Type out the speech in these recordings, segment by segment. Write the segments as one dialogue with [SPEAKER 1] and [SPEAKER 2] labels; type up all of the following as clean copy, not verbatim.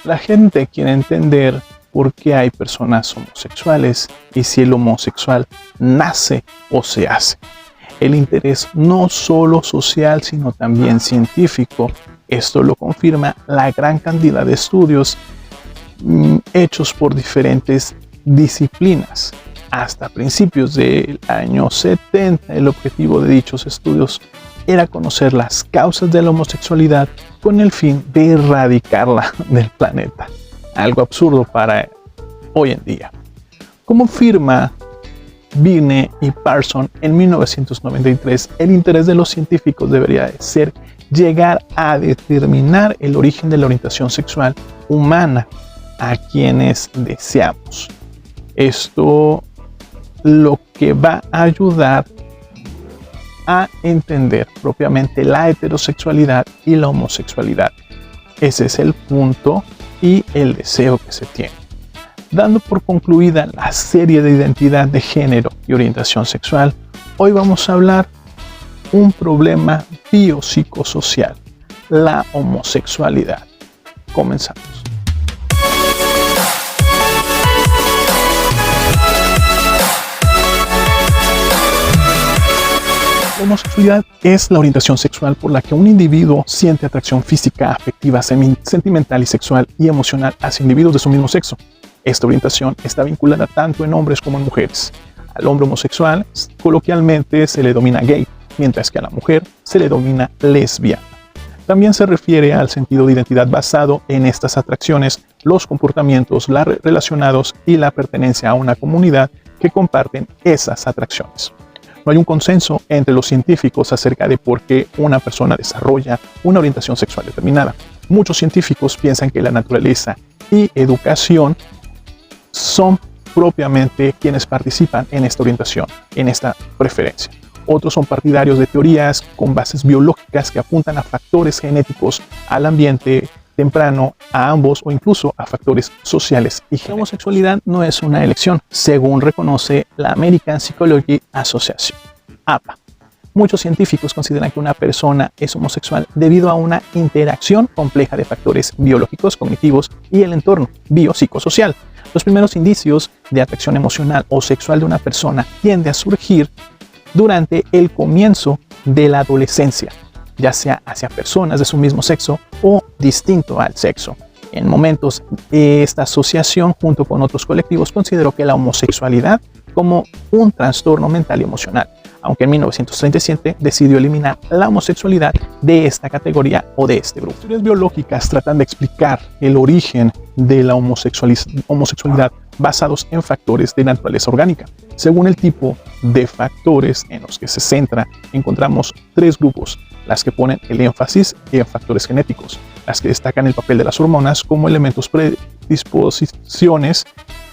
[SPEAKER 1] La gente quiere entender por qué hay personas homosexuales y si el homosexual nace o se hace. El interés no solo social, sino también científico. Esto lo confirma la gran cantidad de estudios hechos por diferentes disciplinas. Hasta principios del año 70, el objetivo de dichos estudios era conocer las causas de la homosexualidad con el fin de erradicarla del planeta. Algo absurdo para hoy en día. Como afirma Birne y Parson en 1993, el interés de los científicos debería de ser llegar a determinar el origen de la orientación sexual humana a quienes deseamos. Esto lo que va a ayudar a entender propiamente la heterosexualidad y la homosexualidad. Ese es el punto y el deseo que se tiene. Dando por concluida la serie de identidad de género y orientación sexual, hoy vamos a hablar un problema biopsicosocial, la homosexualidad. Comenzamos. La homosexualidad es la orientación sexual por la que un individuo siente atracción física, afectiva, sentimental y sexual y emocional hacia individuos de su mismo sexo. Esta orientación está vinculada tanto en hombres como en mujeres. Al hombre homosexual coloquialmente se le denomina gay, mientras que a la mujer se le denomina lesbiana. También se refiere al sentido de identidad basado en estas atracciones, los comportamientos relacionados y la pertenencia a una comunidad que comparten esas atracciones. No hay un consenso entre los científicos acerca de por qué una persona desarrolla una orientación sexual determinada. Muchos científicos piensan que la naturaleza y educación son propiamente quienes participan en esta orientación, en esta preferencia. Otros son partidarios de teorías con bases biológicas que apuntan a factores genéticos, al ambiente temprano, a ambos o incluso a factores sociales y genéticos. La homosexualidad no es una elección, según reconoce la American Psychology Association, APA. Muchos científicos consideran que una persona es homosexual debido a una interacción compleja de factores biológicos, cognitivos y el entorno biopsicosocial. Los primeros indicios de atracción emocional o sexual de una persona tienden a surgir durante el comienzo de la adolescencia, ya sea hacia personas de su mismo sexo o distinto al sexo. En momentos de esta asociación junto con otros colectivos consideró que la homosexualidad como un trastorno mental y emocional, aunque en 1937 decidió eliminar la homosexualidad de esta categoría o de este grupo. Las teorías biológicas tratan de explicar el origen de la homosexualidad basados en factores de naturaleza orgánica. Según el tipo de factores en los que se centra, encontramos tres grupos: las que ponen el énfasis en factores genéticos, las que destacan el papel de las hormonas como elementos predisposiciones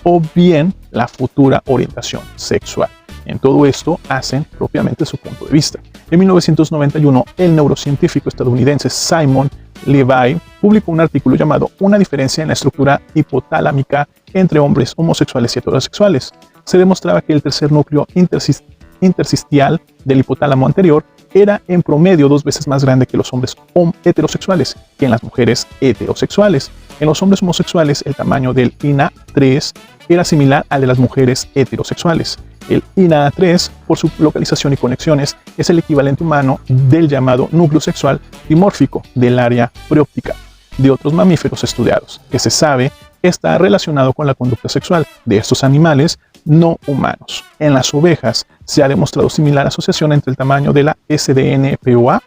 [SPEAKER 1] o bien la futura orientación sexual. En todo esto hacen propiamente su punto de vista. En 1991, el neurocientífico estadounidense Simon Levy publicó un artículo llamado Una diferencia en la estructura hipotalámica entre hombres homosexuales y heterosexuales. Se demostraba que el tercer núcleo intersticial del hipotálamo anterior era en promedio 2 veces más grande que los hombres heterosexuales que en las mujeres heterosexuales. En los hombres homosexuales, el tamaño del INA3 era similar al de las mujeres heterosexuales. El INA3, por su localización y conexiones, es el equivalente humano del llamado núcleo sexual dimórfico del área preóptica de otros mamíferos estudiados, que se sabe está relacionado con la conducta sexual de estos animales no humanos. En las ovejas se ha demostrado similar asociación entre el tamaño de la SDNPOA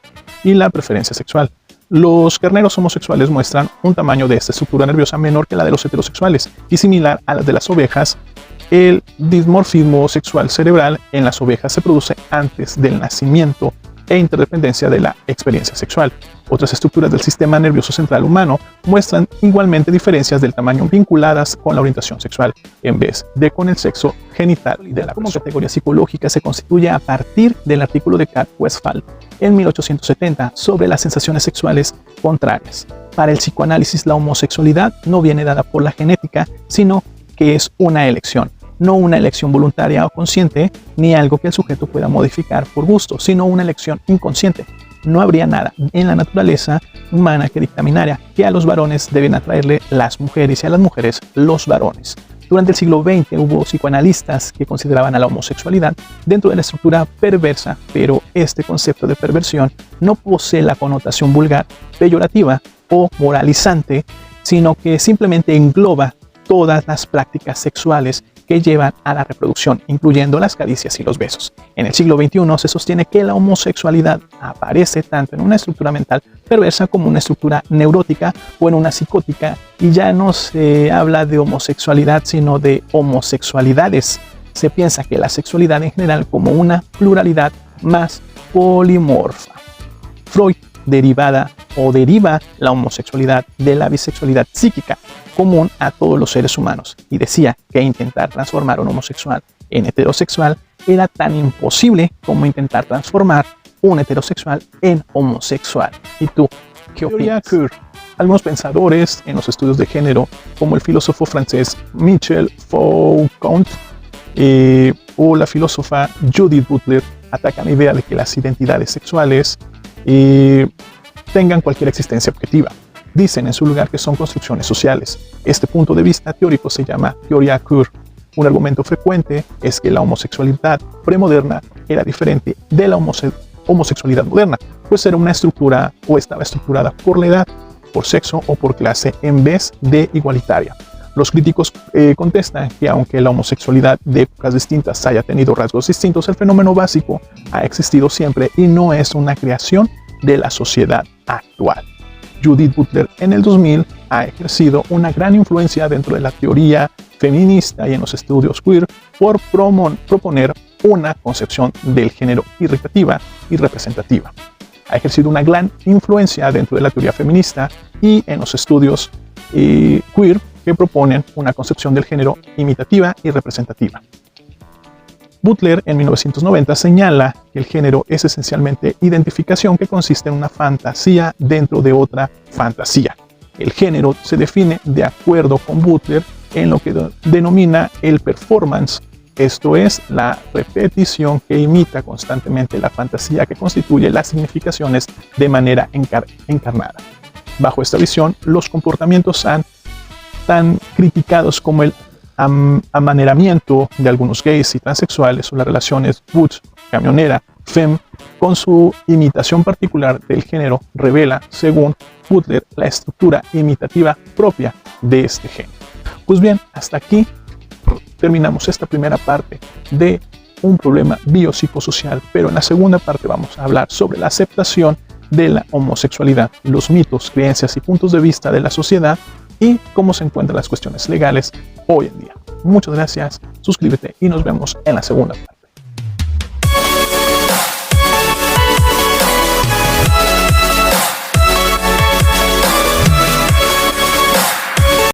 [SPEAKER 1] y la preferencia sexual. Los carneros homosexuales muestran un tamaño de esta estructura nerviosa menor que la de los heterosexuales y similar a la de las ovejas. El dimorfismo sexual cerebral en las ovejas se produce antes del nacimiento e interdependencia de la experiencia sexual. Otras estructuras del sistema nervioso central humano muestran igualmente diferencias del tamaño vinculadas con la orientación sexual, en vez de con el sexo genital y de la como categoría psicológica se constituye a partir del artículo de Kat Westphal en 1870 sobre las sensaciones sexuales contrarias. Para el psicoanálisis, la homosexualidad no viene dada por la genética, sino que es una elección. No una elección voluntaria o consciente, ni algo que el sujeto pueda modificar por gusto, sino una elección inconsciente. no habría nada en la naturaleza humana que dictaminara que a los varones deben atraerle las mujeres y a las mujeres los varones. Durante el siglo XX hubo psicoanalistas que consideraban a la homosexualidad dentro de la estructura perversa, pero este concepto de perversión no posee la connotación vulgar, peyorativa o moralizante, sino que simplemente engloba todas las prácticas sexuales que llevan a la reproducción, incluyendo las caricias y los besos. En el siglo XXI se sostiene que la homosexualidad aparece tanto en una estructura mental perversa como una estructura neurótica o en una psicótica, y ya no se habla de homosexualidad sino de homosexualidades. Se piensa que la sexualidad en general como una pluralidad más polimorfa. Freud deriva la homosexualidad de la bisexualidad psíquica común a todos los seres humanos, y decía que intentar transformar a un homosexual en heterosexual era tan imposible como intentar transformar un heterosexual en homosexual. ¿Y tú qué opinas? Algunos pensadores en los estudios de género, como el filósofo francés Michel Foucault o la filósofa Judith Butler, atacan la idea de que las identidades sexuales tengan cualquier existencia objetiva. Dicen en su lugar que son construcciones sociales. Este punto de vista teórico se llama teoría queer. Un argumento frecuente es que la homosexualidad premoderna era diferente de la homosexualidad moderna, pues era una estructura o estaba estructurada por la edad, por sexo o por clase en vez de igualitaria. Los críticos contestan que aunque la homosexualidad de épocas distintas haya tenido rasgos distintos, el fenómeno básico ha existido siempre y no es una creación de la sociedad actual. Judith Butler en el 2000 ha ejercido una gran influencia dentro de la teoría feminista y en los estudios queer por proponer una concepción del género irritativa y representativa. Ha ejercido una gran influencia dentro de la teoría feminista y en los estudios queer que proponen una concepción del género imitativa y representativa. Butler en 1990 señala que el género es esencialmente identificación que consiste en una fantasía dentro de otra fantasía. El género se define de acuerdo con Butler en lo que denomina el performance, esto es, la repetición que imita constantemente la fantasía que constituye las significaciones de manera encarnada. Bajo esta visión, los comportamientos tan criticados como el amaneramiento de algunos gays y transexuales o las relaciones butch, camionera, femme, con su imitación particular del género, revela, según Butler, la estructura imitativa propia de este género. Pues bien, hasta aquí terminamos esta primera parte de un problema biopsicosocial, pero en la segunda parte vamos a hablar sobre la aceptación de la homosexualidad, los mitos, creencias y puntos de vista de la sociedad y cómo se encuentran las cuestiones legales hoy en día. Muchas gracias, suscríbete y nos vemos en la segunda parte.